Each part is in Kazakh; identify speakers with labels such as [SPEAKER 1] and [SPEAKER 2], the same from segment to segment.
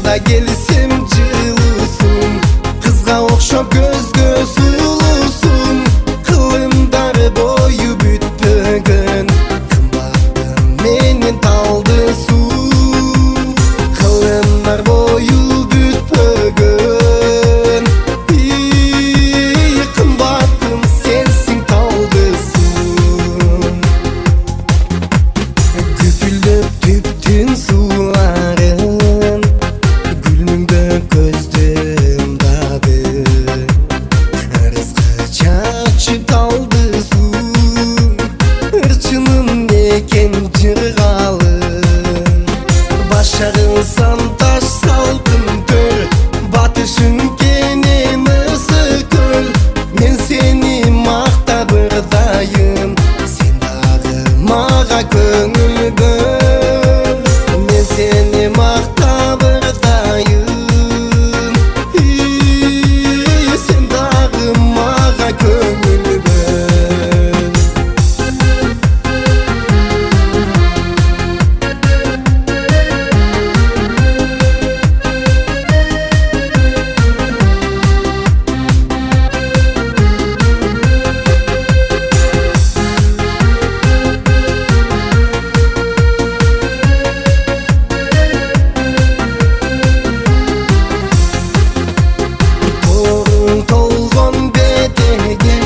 [SPEAKER 1] Қайда келсем жылысың, қызға оқшап көзгө сулусың. Кылымдар бою бүтпөгөн, кымбаттым менен талдысың. Кылымдар бою бүтпөгөн, кымбаттым сенсиң талдысың. Күпүлдөп түптүн сууларын, гүлмүңдө көздүм дады. Ырыска чачып талдысың, ырчынын экен жыргалы. Башарыңсан таш салкын көр, батышың кенен ысык көл. Мен сени мактап ырдайын, сен дагы мага көңүл бөл. Мен сени мактап ырдайын, сен дагы мага көңүл бөл. Торун толгон бетеге,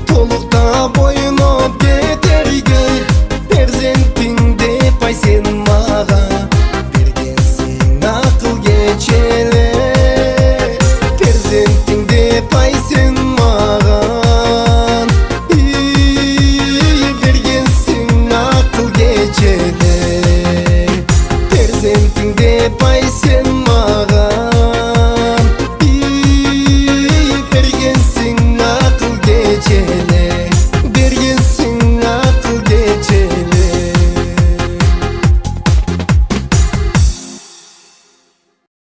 [SPEAKER 1] толукта бойноп кетерге. Перзентиң деп ай сен мага, бергенсиң акыл кечеле. Перзентиң деп ай сен маган, бергенсиң акыл кечеле. Перзентиң деп ай сен